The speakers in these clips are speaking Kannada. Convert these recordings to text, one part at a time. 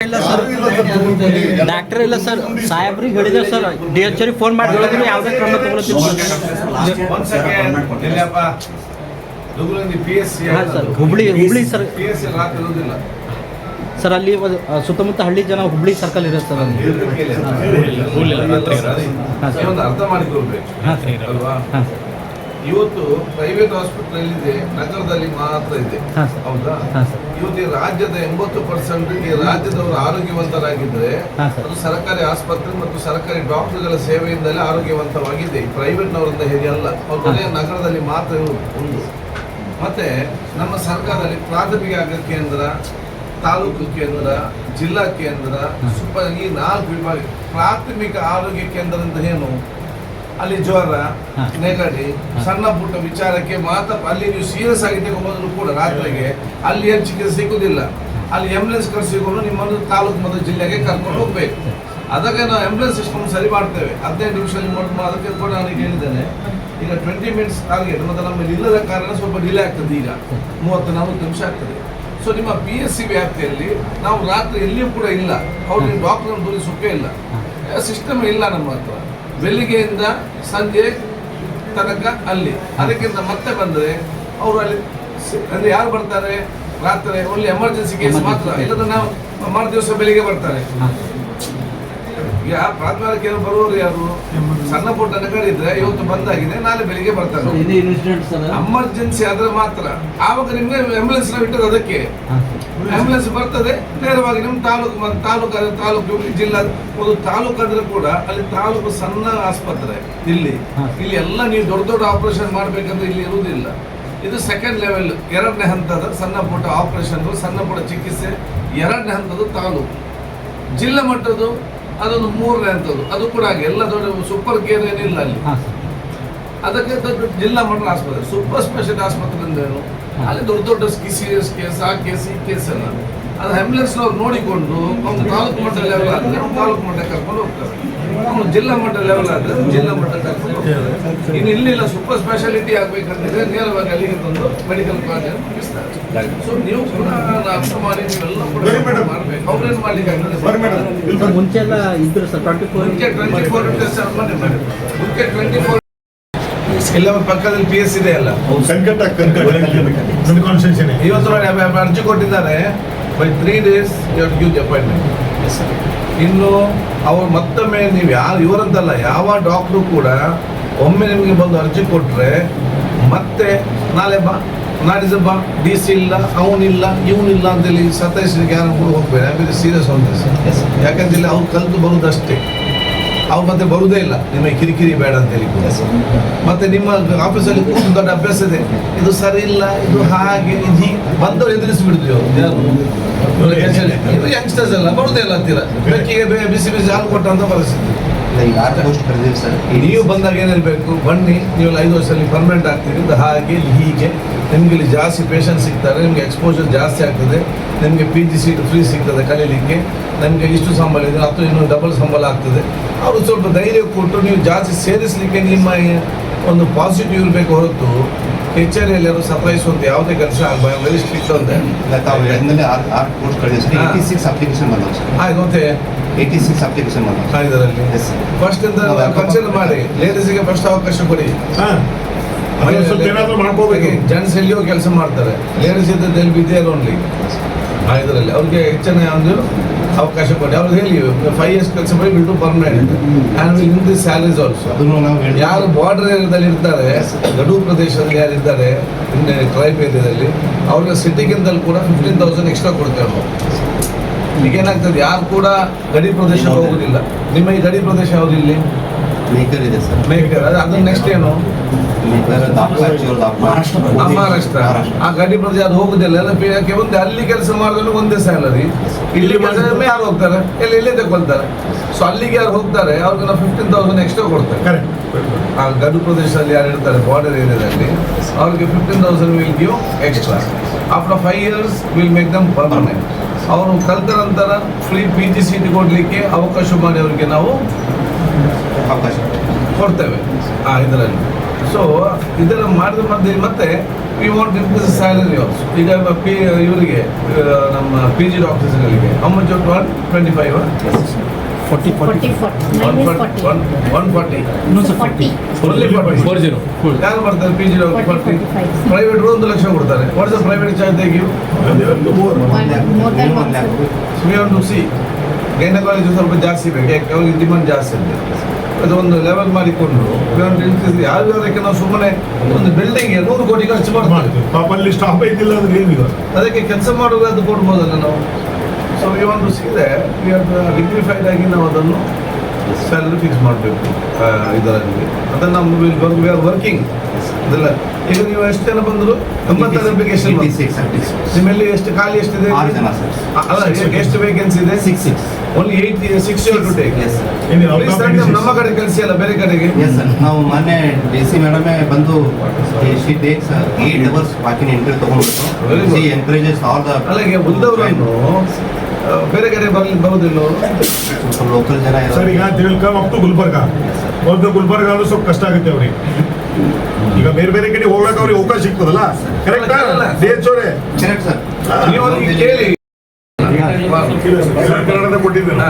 ಇಲ್ಲ ಸರ್, ಡಾಕ್ಟರ್ ಇಲ್ಲ ಸರ್. ಸಾಹೇಬ್ರಿಗೆ ಹೇಳಿದೆ ಸರ್, DH ಫೋನ್ ಮಾಡಿ ಹೇಳಿದ್ರು ಯಾವುದೇ ಕ್ರಮ ತಗೊಳ್ತೀವಿ ಸರ್. ಹುಬ್ಳಿ ಸರ್ ಸರ್, ಅಲ್ಲಿ ಸುತ್ತಮುತ್ತ ಹಳ್ಳಿ ಜನ ಹುಬ್ಳಿ ಸರ್ಕಲ್ ಇರುತ್ತೆ ಸರ್. ಅರ್ಥ ಮಾಡಿಕೊಳ್ಬೇಕು. ಇವತ್ತು ಪ್ರೈವೇಟ್ ಹಾಸ್ಪಿಟಲ್ ಇದೆ, ನಗರದಲ್ಲಿ ಮಾತ್ರ ಇದೆ, ಹೌದಾ? ಇವತ್ತು ಈ ರಾಜ್ಯದ 80% ರಾಜ್ಯದವರು ಆರೋಗ್ಯವಂತರಾಗಿದ್ರೆ ಅದು ಸರ್ಕಾರಿ ಆಸ್ಪತ್ರೆ ಮತ್ತು ಸರ್ಕಾರಿ ಡಾಕ್ಟರ್ಗಳ ಸೇವೆಯಿಂದಲೇ ಆರೋಗ್ಯವಂತವಾಗಿದೆ. ಪ್ರೈವೇಟ್ನವರಿಂದ ಹೇಗೆ ಅಲ್ಲ, ಅವ್ರ ನಗರದಲ್ಲಿ ಮಾತ್ರ ಒಂದು. ಮತ್ತೆ ನಮ್ಮ ಸರ್ಕಾರದಲ್ಲಿ ಪ್ರಾಥಮಿಕ ಆರೋಗ್ಯ ಕೇಂದ್ರ, ತಾಲೂಕು ಕೇಂದ್ರ, ಜಿಲ್ಲಾ ಕೇಂದ್ರ, ಈ 4 ವಿಭಾಗ. ಪ್ರಾಥಮಿಕ ಆರೋಗ್ಯ ಕೇಂದ್ರ ಅಂತ ಏನು? ಅಲ್ಲಿ ಜ್ವರ, ನೆಗಡಿ, ಸಣ್ಣ ಪುಟ್ಟ ವಿಚಾರಕ್ಕೆ ಮಾತ್ರ. ಅಲ್ಲಿ ನೀವು ಸೀರಿಯಸ್ ಆಗಿ ಹೋದ್ರು ಕೂಡ ರಾತ್ರಿಗೆ ಅಲ್ಲಿ ಏನು ಚಿಕಿತ್ಸೆ ಸಿಗುವುದಿಲ್ಲ. ಅಲ್ಲಿ ಆಂಬ್ಯುಲೆನ್ಸ್ ಕಳಿಸಿಕೊಂಡು ನಿಮ್ಮನ್ನು ತಾಲೂಕು ಮತ್ತು ಜಿಲ್ಲೆಗೆ ಕರ್ಕೊಂಡು ಹೋಗ್ಬೇಕು. ಅದಕ್ಕೆ ನಾವು ಆಂಬ್ಯುಲೆನ್ಸ್ ಸಿಸ್ಟಮ್ ಸರಿ ಮಾಡ್ತೇವೆ. 15 ನಿಮಿಷದಲ್ಲಿ ಅದಕ್ಕೆ ಕೂಡ ನಾನು ಹೇಳಿದ್ದೇನೆ. ಈಗ 20 ಮಿನಿಟ್ಸ್ ಟಾರ್ಗೆಟ್, ಮತ್ತು ನಮ್ಮಲ್ಲಿ ಇಲ್ಲದ ಕಾರಣ ಸ್ವಲ್ಪ ಡಿಲೇ ಆಗ್ತದೆ. ಈಗ 30-40 ನಿಮಿಷ ಆಗ್ತದೆ. ಸೊ ನಿಮ್ಮ PSC ವ್ಯಾಪ್ತಿಯಲ್ಲಿ ನಾವು ರಾತ್ರಿ ಎಲ್ಲಿಯೂ ಕೂಡ ಇಲ್ಲ. ಅವ್ರಿಗೆ ಡಾಕ್ಟರ್ ದೂರಿ ಸುಖೇ ಇಲ್ಲ, ಸಿಸ್ಟಮ್ ಇಲ್ಲ ನಮ್ಮ ಹತ್ರ. ಬೆಳಿಗ್ಗೆಯಿಂದ ಸಂಜೆ ತನಕ ಅಲ್ಲಿ. ಅದಕ್ಕಿಂತ ಮತ್ತೆ ಬಂದರೆ ಅವರು ಅಲ್ಲಿ ಅಂದರೆ ಯಾರು ಬರ್ತಾರೆ? ರಾತ್ರಿ ಓನ್ಲಿ ಎಮರ್ಜೆನ್ಸಿ ಕೇಸ್ ಮಾತ್ರ. ಇಲ್ಲದ ನಾವು ಮರು ದಿವಸ ಬೆಳಿಗ್ಗೆ ಬರ್ತಾರೆ. ಈಗ ಪ್ರಾಥಮಿಕ ಕೇಂದ್ರ ಬರುವವರು ಯಾರು? ಸಣ್ಣ ಪುಟ್ಟ ನೆಗಡಿ ಇದ್ರೆ ಇವತ್ತು ಬಂದಾಗಿದೆ, ನಾಳೆ ಬೆಳಿಗ್ಗೆ ಬರ್ತಾರೆ. ಎಮರ್ಜೆನ್ಸಿ ಆದ್ರೆ ಮಾತ್ರ. ಆವಾಗ ನಿಮ್ಗೆ ಆಂಬ್ಯುಲೆನ್ಸ್ ನಾವು ಇಟ್ಟದ್ದು ಅದಕ್ಕೆ. ಆಂಬ್ಯುಲೆನ್ಸ್ ಬರ್ತದೆ ನೇರವಾಗಿ ನಿಮ್ಮ ತಾಲೂಕು ಜಿಲ್ಲಾ. ಒಂದು ತಾಲೂಕು ಅಂದ್ರೆ ಕೂಡ ಅಲ್ಲಿ ತಾಲೂಕು ಸಣ್ಣ ಆಸ್ಪತ್ರೆ. ಇಲ್ಲಿ ಎಲ್ಲ ನೀವು ದೊಡ್ಡ ಆಪರೇಷನ್ ಮಾಡ್ಬೇಕಂದ್ರೆ ಇಲ್ಲಿ ಇರುವುದಿಲ್ಲ. ಇದು ಸೆಕೆಂಡ್ ಲೆವೆಲ್, 2ನೇ ಹಂತದ ಸಣ್ಣ ಪುಟ್ಟ ಆಪರೇಷನ್, ಸಣ್ಣ ಪುಟ್ಟ ಚಿಕಿತ್ಸೆ 2ನೇ ಹಂತದ ತಾಲೂಕು. ಜಿಲ್ಲಾ ಮಟ್ಟದ್ದು ಅದೊಂದು 3ನೇ ಹಂತದ್ದು. ಅದು ಕೂಡ ಹಾಗೆ ಎಲ್ಲ ದೊಡ್ಡ ಸೂಪರ್ ಕೇರ್ ಏನಿಲ್ಲ ಅಲ್ಲಿ. ಅದಕ್ಕೆ ದೊಡ್ಡ ಜಿಲ್ಲಾ ಮಟ್ಟದ ಆಸ್ಪತ್ರೆ. ಸೂಪರ್ ಸ್ಪೆಷಲ್ ಆಸ್ಪತ್ರೆ ಅಂದೇನು? ಅಲ್ಲಿ ದೊಡ್ಡ ಸೀರಿಯಸ್ ಕೇಸ್, ಆ ಕೇಸ್, ಈ ಕೇಸ್ ಎಲ್ಲ ಅದು ಆಂಬ್ಯುಲೆನ್ಸ್ನವ್ರು ನೋಡಿಕೊಂಡು ಅವ್ನು ತಾಲೂಕು ಮಟ್ಟ ಲೆವೆಲ್ ಆದರೆ ತಾಲೂಕು ಮಟ್ಟ ಕರ್ಕೊಂಡು ಹೋಗ್ತಾರೆ. ಅವನು ಜಿಲ್ಲಾ ಮಟ್ಟ ಲೆವೆಲ್ ಆದರೆ ಜಿಲ್ಲಾ ಮಟ್ಟ ಕರ್ಕೊಂಡು ಹೋಗ್ತಾರೆ. ಇನ್ನು ಇಲ್ಲಿಲ್ಲ, ಸೂಪರ್ ಸ್ಪೆಷಾಲಿಟಿ ಆಗಬೇಕಂತಿದ್ರೆ ನೇರವಾಗಿ ಅಲ್ಲಿಗೆ ತಂದು ಮೆಡಿಕಲ್ ಕಾಲೇಜ್ ಮುಗಿಸ್ತಾರೆ. ಸೊ ನೀವು ಕೂಡ ಅರ್ಥ ಮಾಡಿ ನೀವೆಲ್ಲ ಕೂಡ ಮಾಡಬೇಕು. ಅವ್ರೇನು ಮಾಡ್ಲಿಕ್ಕೆ ಆಗ್ತದೆ? ಮುಂಚೆ ಎಲ್ಲ ಇದ್ರು ಸರ್, 24 ಎಲ್ಲ ಪಕ್ಕದಲ್ಲಿ PS ಇದೆ ಅಲ್ಲ, ಇವತ್ತು ಅರ್ಜಿ ಕೊಟ್ಟಿದ್ದಾರೆ. By 3 days you have to give the appointment. ಇನ್ನು ಅವ್ರು ಮತ್ತೊಮ್ಮೆ ನೀವು ಇವರಂತಲ್ಲ, ಯಾವ ಡಾಕ್ಟ್ರು ಕೂಡ ಒಮ್ಮೆ ನಿಮಗೆ ಬಂದು ಅರ್ಜಿ ಕೊಟ್ಟರೆ ಮತ್ತೆ ನಾಳೆ ಬಾ, ನಾಡಿದ್ದು ಬಾ, DC ಇಲ್ಲ, ಅವನಿಲ್ಲ, ಇವನಿಲ್ಲ ಅಂತೇಳಿ ಸತಾಯಿಸಲಿಕ್ಕೆ ಯಾರು ಕೂಡ ಹೋಗ್ಬೇಡಿ. ಆಮೇಲೆ ಸೀರಿಯಸ್ ಅಂತ. ಯಾಕಂತೇಳಿ ಅವ್ರು ಕಲಿತು ಬರುವುದಷ್ಟೇ, ಅವ್ರು ಮತ್ತೆ ಬರುವುದೇ ಇಲ್ಲ. ನಿಮಗೆ ಕಿರಿಕಿರಿ ಬೇಡ ಅಂತೇಳಿ ಕೂಡ. ಮತ್ತೆ ನಿಮ್ಮ ಆಫೀಸಲ್ಲಿ ಕೂತು ದೊಡ್ಡ ಅಭ್ಯಾಸ ಇದೆ, ಇದು ಸರಿ ಇಲ್ಲ, ಇದು ಹಾಗೆ, ಇದು ಹೀಗೆ ಬಂದವರು ಎದುರಿಸಿಬಿಡ್ತೀವಿ. ಅವರು ಇದು ಯಂಗ್ಸ್ಟರ್ಸ್ ಎಲ್ಲ ಬರುವುದೇ ಇಲ್ಲ ಅಂತೀರ. ಬೆಕ್ಕಿಗೆ ಬಿಸಿ ಹಾಲು ಕೊಟ್ಟಂತ ಪರಿಸ್ಥಿತಿ. ನೀವು ಬಂದಾಗ ಏನಿರಬೇಕು? ಬನ್ನಿ, ನೀವು 5 ವರ್ಷದಲ್ಲಿ ಪರ್ಮನೆಂಟ್ ಆಗ್ತೀರಿ. ಇದು ಹಾಗೆ ಹೀಗೆ ನಿಮ್ಗೆ ಇಲ್ಲಿ ಜಾಸ್ತಿ ಪೇಷಂಟ್ ಸಿಗ್ತಾರೆ, ನಿಮಗೆ ಎಕ್ಸ್ಪೋಜರ್ ಜಾಸ್ತಿ ಆಗ್ತದೆ, ನಿಮಗೆ PG ಸೀಟ್ ಫ್ರೀ ಸಿಗ್ತದೆ ಕಲೀಲಿಕ್ಕೆ, ನಮಗೆ ಇಷ್ಟು ಸಂಬಳ ಇದೆ ಅಥವಾ ಇನ್ನೂ ಡಬಲ್ ಸಂಬಳ ಆಗ್ತದೆ. ಅವರು ಸ್ವಲ್ಪ ಧೈರ್ಯ ಕೊಟ್ಟು ನೀವು ಜಾಸ್ತಿ ಸೇರಿಸಲಿಕ್ಕೆ ನಿಮ್ಮ ಒಂದು ಪಾಸಿಟಿವ್ ಇರಬೇಕು ಹೊರತು ಹೆಚ್ಚರಿಯಲ್ಲಿ ಅವರು ಸತಾಯಿಸುವಂತ ಯಾವುದೇ ಕೆಲಸ ವೆರಿ ಸ್ಟ್ರಿಕ್ಟ್ ಅಂತ. ಮತ್ತೆ 86 ಅಪ್ಲಿಕೇಶನ್ ಇದರಲ್ಲಿ ಫಸ್ಟ್ ಇಂದ ಕನ್ಸಿಡರ್ ಮಾಡಿ ಲೇಡೀಸಿಗೆ ಫಸ್ಟ್ ಅವಕಾಶ ಕೊಡಿ. ಜೆಂಟ್ಸ್ ಎಲ್ಲಿಯೋ ಕೆಲಸ ಮಾಡ್ತಾರೆ, ಲೇಡೀಸ್ ಇದ್ದಲ್ಲಿ ಬಿದ್ದೇರ್ ಓನ್ಲಿ. ಇದರಲ್ಲಿ ಅವ್ರಿಗೆ ಹೆಚ್ಚಿನ ಒಂದು ಅವಕಾಶ ಕೊಡಿ. ಅವ್ರಿಗೆ ಹೇಳಿ 5 years ಕೆಲಸ ಮಾಡಿ ಬಿಟ್ಟು permanent and in the salaries also. ಯಾರು ಬಾರ್ಡರ್ ಏರಿಯಾದಲ್ಲಿ ಇರ್ತಾರೆ, ಗಡುವು ಪ್ರದೇಶದಲ್ಲಿ ಯಾರು ಇದ್ದಾರೆ ಟ್ರೈಬ್ ಏರಿಯಾದಲ್ಲಿ, ಅವ್ರಿಗೆ ಸಿಟಿಗಿಂತಲೂ ಕೂಡ 15,000 ಎಕ್ಸ್ಟ್ರಾ ಕೊಡ್ತೇವೆ ನಾವು. ಈಗೇನಾಗ್ತದೆ, ಯಾರು ಕೂಡ ಗಡಿ ಪ್ರದೇಶ ಹೋಗುದಿಲ್ಲ. ನಿಮ್ಮ ಈ ಗಡಿ ಪ್ರದೇಶ ಯಾವುದು? ಇಲ್ಲಿ ಮೇಕರ್ ಇದೆ ಸರ್. ಮೇಕರ್ ಅದು ನೆಕ್ಸ್ಟ್ ಏನು? ಮಹಾರಾಷ್ಟ್ರ. ಆ ಗಡಿ ಪ್ರದೇಶ ಅದು ಹೋಗುದಿಲ್ಲ. ಯಾಕೆ ಒಂದು ಅಲ್ಲಿ ಕೆಲಸ ಮಾಡಿದ್ರೆ ಒಂದೇ ಸ್ಯಾಲರಿ, ಇಲ್ಲಿ ಕೆಲಸ ಯಾರು ಹೋಗ್ತಾರೆ? ಎಲ್ಲೇ ತಗೊಳ್ತಾರೆ. ಸೊ ಅಲ್ಲಿಗೆ ಯಾರು ಹೋಗ್ತಾರೆ ಅವ್ರಿಗೆ ನಾವು 15,000 ಎಕ್ಸ್ಟ್ರಾ ಕೊಡ್ತಾರೆ. ಆ ಗಡಿ ಪ್ರದೇಶದಲ್ಲಿ ಯಾರು ಇರ್ತಾರೆ ಬಾರ್ಡರ್ ಏರಿಯಾದಲ್ಲಿ ಅವ್ರಿಗೆ 15,000 will give extra. After 5 years will make them permanent. ಅವರು ಕಲಿತ ನಂತರ ಫ್ರೀ PG ಸೀಟ್ ಕೊಡಲಿಕ್ಕೆ ಅವಕಾಶ ಮಾಡಿ ಅವರಿಗೆ ನಾವು ಅವಕಾಶ ಕೊಡ್ತೇವೆ ಇದರಲ್ಲಿ. ಸೊ ಇದೆಲ್ಲ ಮಾಡಿದ ಮಧ್ಯೆ ಮತ್ತೆ we want increase salary also. ಈಗ ಇವರಿಗೆ ನಮ್ಮ PG ಡಾಕ್ಟರ್ಸ್ಗಳಿಗೆ how much 125 40 140 No, sir, 40. Only 40. ಯಾರು ಮಾಡ್ತಾರೆ PG ಡಾಕ್ಟರ್ 40? ಪ್ರೈವೇಟ್ 1 ಲಕ್ಷ ಕೊಡ್ತಾರೆ. What is the private charge they give? We want to see gynaecology ಸ್ವಲ್ಪ ಜಾಸ್ತಿ ಬೇಕು, ಯಾಕೆ ಅವ್ರಿಗೆ ಡಿಮಾಂಡ್ ಜಾಸ್ತಿ ಇದೆ. ಅದೊಂದು ಲೆವೆಲ್ ಮಾಡಿಕೊಂಡು ಯಾವ್ಯಾವಕ್ಕೆ ನಾವು ಸುಮ್ಮನೆ ಒಂದು ಬಿಲ್ಡಿಂಗ್ಗೆ 100 ಕೋಟಿ ಖರ್ಚು ಮಾಡ್ತೀವಿ. ಪಾಪಲ್ಲಿ ಸ್ಟಾಪ್ ಐತಿಲ್ಲ ಅಂದ್ರೆ ಏನಿಲ್ಲ, ಅದಕ್ಕೆ ಕೆಲಸ ಮಾಡುವಾಗ ಅದು ಕೊಡ್ಬೋದಲ್ಲ ನಾವು. So we want to see that we are dignified ಆಗಿ ನಾವು ಅದನ್ನು ಸ್ಯಾಲರಿ ಫಿಕ್ಸ್ ಮಾಡಬೇಕು ಇದರಲ್ಲಿ. ಅದನ್ನು ನಾವು ವಿ ಆರ್ ವರ್ಕಿಂಗ್ ಅದೆಲ್ಲ. ಈಗ ನೀವು ಎಷ್ಟು ಜನ ಬಂದರು? 80 ಅಪ್ಲಿಕೇಶನ್. ನಿಮ್ಮಲ್ಲಿ ಎಷ್ಟು ಖಾಲಿ ಎಷ್ಟಿದೆ? 6 ಜನ ಸರ್. ಅಲ್ಲ, ಎಷ್ಟು ವೇಕೆನ್ಸಿ ಇದೆ? 6 only 6 to take. Yes, sir. ನಮ್ಮ ಕಡೆ ಕೆಲಸ ಅಲ್ಲ, ಬೇರೆ ಕಡೆಗೆ. Yes, sir. ನಾವು ಮೊನ್ನೆ DC ಮೇಡಮೇ ಬಂದು she takes 8 hours walking interview ತಗೊಂಡ್ಬಿಟ್ಟು she encourages all the ಅಲ್ಲ, ಈಗ ಉಳಿದವರನ್ನು ಬೇರೆ ಕಡೆ ಬರೋದಿಲ್ಲ ಲೋಕಲ್ ಜನ ಸರ್. ಈಗ they will come up to Gulbarga. ಒಂದು ಗುಲ್ಬರ್ಗ ಅಂದ್ರೆ ಸ್ವಲ್ಪ ಕಷ್ಟ ಆಗುತ್ತೆ ಅವ್ರಿಗೆ. ಈಗ ಬೇರೆ ಬೇರೆ ಕಡೆ ಹೋಗ್ಲಿಕ್ಕೆ ಅವ್ರಿಗೆ ಅವಕಾಶ ಸಿಗ್ತದಲ್ಲ. ಕರೆಕ್ಟ್ ದೇಶೋರೆ ಕರೆಕ್ಟ್ ಸರ್. ನೀವು ಅವ್ರಿಗೆ ಕೇಳಿ. ಕನ್ನಡದ ಕೊಟ್ಟಿದ್ದೇನೆ.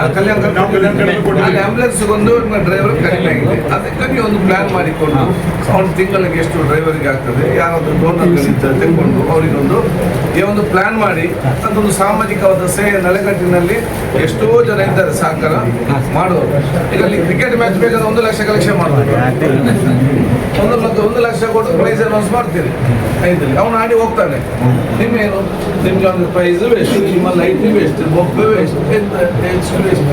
ಅಲ್ಲಿ ಆಂಬುಲೆನ್ಸ್ ಒಂದು ಡ್ರೈವರ್ ಕಡಿಮೆ ಆಗಿದೆ. ಅದಕ್ಕಾಗಿ ಒಂದು ಪ್ಲಾನ್ ಮಾಡಿಕೊಂಡು ಅವ್ನು ತಿಂಗಳಿಗೆ ಎಷ್ಟು ಡ್ರೈವರ್ಗೆ ಆಗ್ತದೆ, ಯಾರಾದ್ರೂ ಡೋನರ್ಗಳಿಂದ ತೆಗೆದುಕೊಂಡು ಅವರಿಗೊಂದು ಈ ಒಂದು ಪ್ಲಾನ್ ಮಾಡಿ ಅದೊಂದು ಸಾಮಾಜಿಕವಾದ ನೆಲೆಗಟ್ಟಿನಲ್ಲಿ ಎಷ್ಟೋ ಜನ ಇದ್ದಾರೆ ಸಹಕಾರ ಮಾಡೋರು. ಈಗ ಅಲ್ಲಿ ಕ್ರಿಕೆಟ್ ಮ್ಯಾಚ್ ಬೇಕಾದ್ರೆ 1 ಲಕ್ಷ ಕಲೆಕ್ಷನ್ ಮಾಡಬೇಕು. 1 ಲಕ್ಷ ಕೊಟ್ಟು ಪ್ರೈಸ್ ಅನೌನ್ಸ್ ಮಾಡ್ತೀರಿ ಐದಲ್ಲಿ, ಅವನು ಆಡಿ ಹೋಗ್ತಾನೆ. ನಿಮ್ಮೇನು? ನಿಮ್ಗೆ ಒಂದು ಪ್ರೈಸ್ ವೇಸ್ಟ್, ನಿಮ್ಮ ಲೈಟ್ ವೇಸ್ಟ್, ಬೊಬ್ಬೆ ವೇಸ್ಟ್, ಎಷ್ಟು ವೇಸ್ಟ್.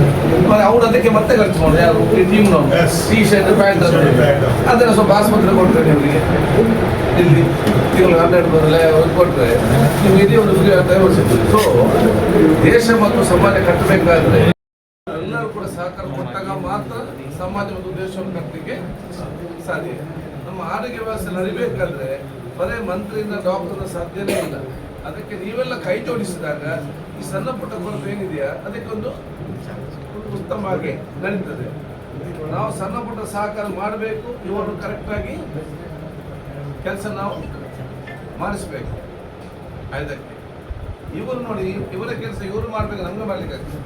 ಅವ್ರು ಅದಕ್ಕೆ ಮತ್ತೆ ಖರ್ಚು ಮಾಡೋದು ಯಾರು? ಟೀಮ್ನವರು ಟೀ ಶರ್ಟ್ ಪ್ಯಾಂಟ್ ಅದನ್ನು ಸ್ವಲ್ಪ ಆಸ್ಪತ್ರೆ ಕೊಡ್ತೇನೆ ಅವರಿಗೆ. ಇಲ್ಲಿ ತಿಂಗಳು 12 ಕೊಟ್ಟರೆ ನೀವು ಇಡೀ ಒಂದು ಫ್ರೀ ಆಗ್ತಾ ಸಿಗ್ತದೆ. ಸೊ ದೇಶ ಮತ್ತು ಸಮಾಜ ಕಟ್ಟಬೇಕಾದ್ರೆ ಎಲ್ಲರೂ ಕೂಡ ಸಹಕಾರ ಕೊಟ್ಟಾಗ ಮಾತ್ರ ಸಮಾಜ ಮತ್ತು ದೇಶವನ್ನು ಕಟ್ಟಲಿಕ್ಕೆ ಸಾಧ್ಯ. ನಮ್ಮ ಆರೋಗ್ಯ ವ್ಯವಸ್ಥೆ ನಡಿಬೇಕಾದ್ರೆ ಬರೇ ಮಂತ್ರಿಯಿಂದ ಡಾಕ್ಟರ್ನ ಸಾಧ್ಯನೇ ಇಲ್ಲ. ಅದಕ್ಕೆ ನೀವೆಲ್ಲ ಕೈ ಜೋಡಿಸಿದಾಗ ಈ ಸಣ್ಣ ಪುಟ್ಟ ಕೊರತೆ ಏನಿದೆಯಾ ಅದಕ್ಕೊಂದು ಉತ್ತಮವಾಗಿ ನಡೀತದೆ. ನಾವು ಸಣ್ಣ ಪುಟ್ಟ ಸಹಕಾರ ಮಾಡಬೇಕು. ಇವರು ಕರೆಕ್ಟಾಗಿ ಕೆಲಸ ನಾವು ಮಾಡಿಸ್ಬೇಕು. ಅದಕ್ಕೆ ಇವರು ನೋಡಿ, ಇವರ ಕೆಲಸ ಇವರು ಮಾಡಬೇಕು, ನಮ್ಗೆ ಮಾಡ್ಲಿಕ್ಕಾಗ್ತದೆ.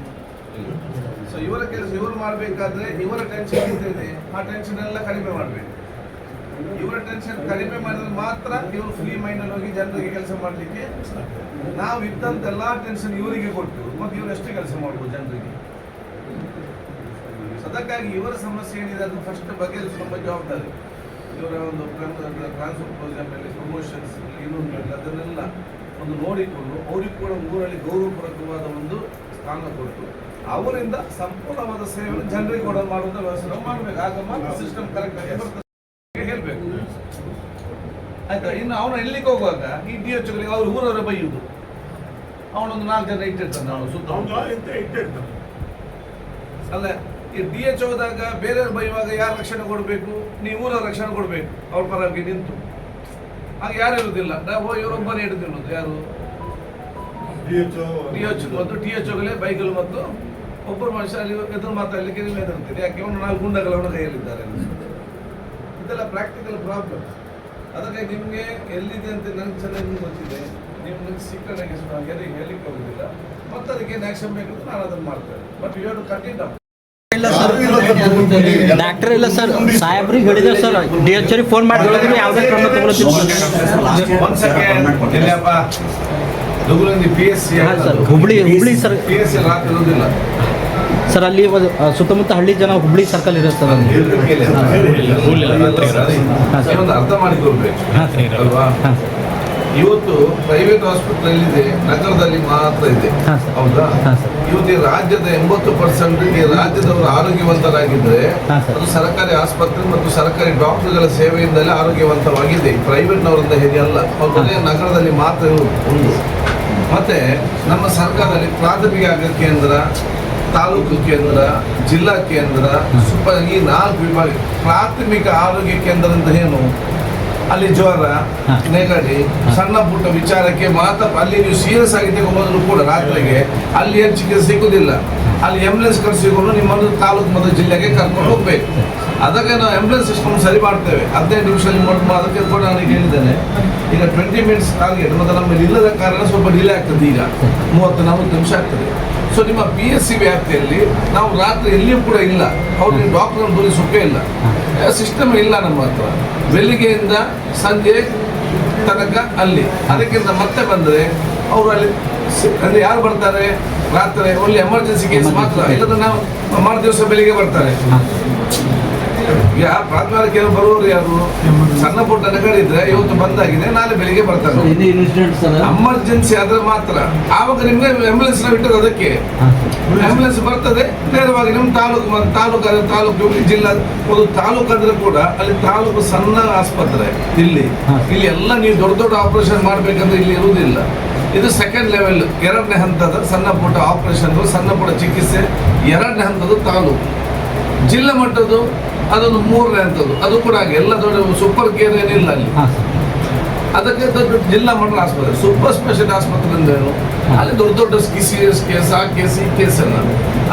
ಸೊ ಇವರ ಕೆಲಸ ಇವರು ಮಾಡಬೇಕಾದ್ರೆ ಇವರ ಟೆನ್ಷನ್ ಇದೆ, ಆ ಟೆನ್ಷನ್ ಎಲ್ಲ ಕಡಿಮೆ ಮಾಡಬೇಕು. ಇವರ ಟೆನ್ಷನ್ ಕಡಿಮೆ ಮಾಡಿದ್ರೆ ಮಾತ್ರ ಇವರು ಫ್ರೀ ಮೈಂಡಲ್ಲಿ ಹೋಗಿ ಜನರಿಗೆ ಕೆಲಸ ಮಾಡಲಿಕ್ಕೆ. ನಾವು ಇದ್ದಂತ ಎಲ್ಲಾ ಟೆನ್ಷನ್ ಇವರಿಗೆ ಕೊಟ್ಟು ಮತ್ತೆ ಇವರು ಎಷ್ಟು ಕೆಲಸ ಮಾಡ್ಬೋದು ಜನರಿಗೆ. ಅದಕ್ಕಾಗಿ ಇವರ ಸಮಸ್ಯೆ ಏನಿದೆ ಅದು ಫಸ್ಟ್ ಬಗೆಹರಿಸಿ ನಮ್ಮ ಜವಾಬ್ದಾರಿ. ಇವರ ಒಂದು ಟ್ರಾನ್ಸ್ಫರ್ ಪ್ರೋಗ್ರಾಮ್ ಮೇಲೆ ಪ್ರಮೋಷನ್ಸ್ ಇನ್ನೊಂದು ಅದನ್ನೆಲ್ಲ ಒಂದು ನೋಡಿಕೊಂಡು ಅವ್ರಿಗೆ ಕೂಡ ಊರಲ್ಲಿ ಗೌರವಪೂರ್ವಕವಾದ ಒಂದು ಸ್ಥಾನ ಕೊಟ್ಟು ಅವರಿಂದ ಸಂಪೂರ್ಣವಾದ ಸೇವೆಯನ್ನು ಜನರಿಗೆ ಕೂಡ ಮಾಡುವಂಥ ವ್ಯವಸ್ಥೆ ನಾವು ಮಾಡಬೇಕು. ಆಗ ಮಾತ್ರ ಸಿಸ್ಟಮ್ ಕರೆಕ್ಟ್ ಆಗಿ ಬರ್ತದೆ ಹೇಳ್ಬೇಕು. ಆಯ್ತಾ? ಇನ್ನು ಅವನು ಎಲ್ಲಿಗೆ ಹೋಗುವಾಗ ಈ DHಗಳಿಗೆ ಅವ್ರು ಊರವರ ಬೈಯುವುದು. ಅವನೊಂದು 4 ಜನ ಇಟ್ಟಿರ್ತಾನೆ ಅವನು ಸುತ್ತ. ಅಲ್ಲ, ಈ DH ಹೋದಾಗ ಬೇರೆಯವ್ರು ಬೈಯುವಾಗ ಯಾರು ರಕ್ಷಣೆ ಕೊಡಬೇಕು? ನೀವು ಊರವ್ರ ರಕ್ಷಣೆ ಕೊಡಬೇಕು ಅವ್ರ ಪರವಾಗಿ ನಿಂತು. ಆಗ ಯಾರು ಇರುವುದಿಲ್ಲ, ಇವರೊಬ್ಬನೇ ಹಿಡಿದಿರುವುದು. ಯಾರು? DH ಮತ್ತು THOಗಳೇ ಬೈಕಲು ಮತ್ತು ಒಬ್ಬರು ಮನುಷ್ಯ ಅಲ್ಲಿ ಎದುರು ಮಾತಾಡಲಿಕ್ಕೆ ಹೆದರ್ತಿದೆ. ಯಾಕೆ? ಅವನು 4 ಗುಂಡಗಳು ಅವನ ಕೈಯಲ್ಲಿದ್ದಾರೆ. ಇದೆಲ್ಲ ಪ್ರಾಕ್ಟಿಕಲ್ ಪ್ರಾಬ್ಲಮ್. ಅದಕ್ಕೆ ನಿಮಗೆ ಎಲ್ಲಿದೆ ಅಂತ ನನಗೆ ಚೆನ್ನಾಗಿ ಗೊತ್ತಿದೆ. ನೀವು ನನಗೆ ಸಿಕ್ಕಣೆಗೆ ಹೇಳಿಕ್ಕೆ ಹೋಗುದಿಲ್ಲ. ಮತ್ತೆ ಅದಕ್ಕೆ ಆಕ್ಷನ್ ಬೇಕು, ನಾನು ಅದನ್ನು ಮಾಡ್ತೇನೆ. But you have to continue. ಇಲ್ಲ ಸರ್, ಡಾಕ್ಟರ್ ಇಲ್ಲ ಸರ್. ಸಾಹೇಬ್ರಿಗೆ ಹೇಳಿದ್ರೆ ಸರ್ DH ಫೋನ್ ಮಾಡಿ ಹೇಳಿದ್ರು ಯಾವುದೇ ಕ್ರಮ ತಗೊಳ್ತೀವಿ. ಹುಬ್ಳಿ ಸರ್. PSC ರಾತ್ರಿ ಇರುವುದಿಲ್ಲ ಸರ್. ಅಲ್ಲಿ ಸುತ್ತಮುತ್ತ ಹಳ್ಳಿ ಜನ ಹುಬ್ಳಿ ಸರ್ಕಲ್ ಇರುತ್ತೆ ಸರ್. ಅರ್ಥ ಮಾಡಿಕೊಳ್ಬೇಕು ಅಲ್ವಾ? ಇವತ್ತು ಪ್ರೈವೇಟ್ ಹಾಸ್ಪಿಟಲ್ ಇದೆ, ನಗರದಲ್ಲಿ ಮಾತ್ರ ಇದೆ. ಹೌದಾ? ಇವತ್ತು ಈ ರಾಜ್ಯದ 80% ರಾಜ್ಯದವರು ಆರೋಗ್ಯವಂತರಾಗಿದ್ರೆ ಅದು ಸರ್ಕಾರಿ ಆಸ್ಪತ್ರೆ ಮತ್ತು ಸರ್ಕಾರಿ ಡಾಕ್ಟರ್ಗಳ ಸೇವೆಯಿಂದಲೇ ಆರೋಗ್ಯವಂತವಾಗಿದೆ. ಪ್ರೈವೇಟ್ನವರಿಂದ ಹೇಗೆ ಅಲ್ಲ. ಅವ್ರ ನಗರದಲ್ಲಿ ಮಾತ್ರ ಒಂದು. ಮತ್ತೆ ನಮ್ಮ ಸರ್ಕಾರದಲ್ಲಿ ಪ್ರಾಥಮಿಕ ಆರೋಗ್ಯ ಕೇಂದ್ರ, ತಾಲೂಕು ಕೇಂದ್ರ, ಜಿಲ್ಲಾ ಕೇಂದ್ರ, ಈ 4 ವಿಭಾಗ. ಪ್ರಾಥಮಿಕ ಆರೋಗ್ಯ ಕೇಂದ್ರ ಅಂತ ಏನು? ಅಲ್ಲಿ ಜ್ವರ, ನೆಗಡಿ, ಸಣ್ಣ ಪುಟ್ಟ ವಿಚಾರಕ್ಕೆ ಮಾತ್ರ. ಅಲ್ಲಿ ನೀವು ಸೀರಿಯಸ್ ಆಗಿ ತಗೊಂಡ್ರು ಕೂಡ ರಾತ್ರಿಗೆ ಅಲ್ಲಿ ಏನು ಚಿಕಿತ್ಸೆ ಸಿಗುವುದಿಲ್ಲ. ಅಲ್ಲಿ ಆಂಬುಲೆನ್ಸ್ ಕರೆಸಿಕೊಂಡು ನಿಮ್ಮನ್ನು ತಾಲೂಕು ಮತ್ತು ಜಿಲ್ಲೆಗೆ ಕರ್ಕೊಂಡು ಹೋಗ್ಬೇಕು. ಅದಕ್ಕೆ ನಾವು ಆಂಬ್ಯುಲೆನ್ಸ್ ಸಿಸ್ಟಮ್ ಸರಿ ಮಾಡ್ತೇವೆ 15 ನಿಮಿಷದಲ್ಲಿ ಅದಕ್ಕೆ ಕೂಡ ನಾನು ಹೇಳಿದ್ದೇನೆ. ಈಗ 20 ಮಿನಿಟ್ಸ್ ಟಾರ್ಗೆಟ್ ಮತ್ತು ನಮ್ಮಲ್ಲಿ ಇಲ್ಲದ ಕಾರಣ ಸ್ವಲ್ಪ ಡಿಲೇ ಆಗ್ತದೆ. ಈಗ 30-40 ನಿಮಿಷ ಆಗ್ತದೆ. ಸೊ ನಿಮ್ಮ PSC ವ್ಯಾಪ್ತಿಯಲ್ಲಿ ನಾವು ರಾತ್ರಿ ಎಲ್ಲಿಯೂ ಕೂಡ ಇಲ್ಲ, ಅವ್ರಿಗೆ ಡಾಕ್ಟರ್ ದೂರಿ ಸುಖೇ ಇಲ್ಲ, ಸಿಸ್ಟಮ್ ಇಲ್ಲ ನಮ್ಮ ಹತ್ರ. ಬೆಳಿಗ್ಗೆಯಿಂದ ಸಂಜೆ ತನಕ ಅಲ್ಲಿ, ಅದಕ್ಕಿಂತ ಮತ್ತೆ ಬಂದರೆ ಅವರು ಅಲ್ಲಿ ಅಂದರೆ ಯಾರು ಬರ್ತಾರೆ ರಾತ್ರಿ ಓನ್ಲಿ ಎಮರ್ಜೆನ್ಸಿ ಕೇಸ್ ಮಾತ್ರ, ಇಲ್ಲದ್ರೆ ನಾವು ಮಾರು ದಿವಸ ಬೆಳಿಗ್ಗೆ ಬರ್ತಾರೆ. ಈಗ ಪ್ರಾಥಮಿಕ ಬರುವವರು ಯಾರು ಸಣ್ಣ ಪುಟ್ಟ ನಗಡಿದ್ರೆ ಇವತ್ತು ಬಂದಾಗಿದೆ ನಾಳೆ ಬೆಳಿಗ್ಗೆ ಬರ್ತಾರೆ. ಎಮರ್ಜೆನ್ಸಿ ಆದ್ರೆ ಮಾತ್ರ ಆವಾಗ ನಿಮ್ಗೆ ಆಂಬ್ಯುಲೆನ್ಸ್ ನಾವು ಇಟ್ಟದ್ದು ಅದಕ್ಕೆ. ಆಂಬ್ಯುಲೆನ್ಸ್ ಬರ್ತದೆ ನೇರವಾಗಿ ನಿಮ್ಮ ತಾಲೂಕು ಜಿಲ್ಲಾ, ಒಂದು ತಾಲೂಕು ಅಂದ್ರೆ ಕೂಡ ಅಲ್ಲಿ ತಾಲೂಕು ಸಣ್ಣ ಆಸ್ಪತ್ರೆ. ಇಲ್ಲಿ ಎಲ್ಲ ನೀವು ದೊಡ್ಡ ಆಪರೇಷನ್ ಮಾಡ್ಬೇಕಂದ್ರೆ ಇಲ್ಲಿ ಇರುವುದಿಲ್ಲ. ಇದು ಸೆಕೆಂಡ್ ಲೆವೆಲ್, 2ನೇ ಹಂತದ ಸಣ್ಣ ಪುಟ್ಟ ಆಪರೇಷನ್, ಸಣ್ಣ ಪುಟ್ಟ ಚಿಕಿತ್ಸೆ 2ನೇ ಹಂತದ ತಾಲೂಕು. ಜಿಲ್ಲಾ ಮಟ್ಟದ್ದು ಅದೊಂದು 3ನೇ ಹಂತದ್ದು, ಅದು ಕೂಡ ಹಾಗೆ ಎಲ್ಲ ದೊಡ್ಡ ಸೂಪರ್ ಕೇರ್ ಏನಿಲ್ಲ ಅಲ್ಲಿ. ಅದಕ್ಕೆ ದೊಡ್ಡ ಜಿಲ್ಲಾ ಮಟ್ಟದ ಆಸ್ಪತ್ರೆ, ಸೂಪರ್ ಸ್ಪೆಷಲ್ ಆಸ್ಪತ್ರೆ ಅಂದೇನು ಅಲ್ಲಿ ದೊಡ್ಡ ಸೀರಿಯಸ್ ಕೇಸ್, ಆ ಕೇಸ್, ಈ ಕೇಸ್ ಎಲ್ಲ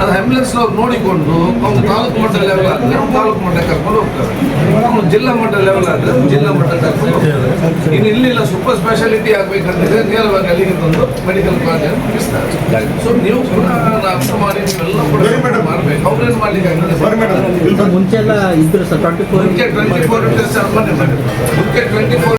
ಅದು ಆಂಬ್ಯುಲೆನ್ಸ್ ನೋಡಿಕೊಂಡು ಅವ್ನು ತಾಲೂಕು ಮಟ್ಟ ಲೆವೆಲ್ ಆದರೆ ತಾಲೂಕು ಮಟ್ಟ ಕರ್ಕೊಂಡು ಹೋಗ್ತಾರೆ, ಅವ್ನು ಜಿಲ್ಲಾ ಮಟ್ಟ ಲೆವೆಲ್ ಆದರೆ ಜಿಲ್ಲಾ ಮಟ್ಟ ಕರ್ಕೊಂಡು ಹೋಗ್ತಾರೆ. ಇನ್ನು ಇಲ್ಲಿಲ್ಲ ಸೂಪರ್ ಸ್ಪೆಷಾಲಿಟಿ ಆಗಬೇಕಂತಿದ್ರೆ ನೇರವಾಗಿ ಅಲ್ಲಿಗೆ ತಂದು ಮೆಡಿಕಲ್ ಕಾಲೇಜ್ ಮುಗಿಸ್ತಾರೆ. ಸೊ ನೀವು ಕೂಡ ಅರ್ಥ ಮಾಡಿ ನೀವೆಲ್ಲ ಕೂಡ ಮಾಡಬೇಕು. ಅವ್ರೇನು ಮಾಡ್ಲಿಕ್ಕೆ ಆಗ್ತದೆ? ಮುಂಚೆ ಎಲ್ಲ ಇದ್ರು ಸರ್ 24 ಮುಂಚೆ 24 ಮುಂಚೆ 24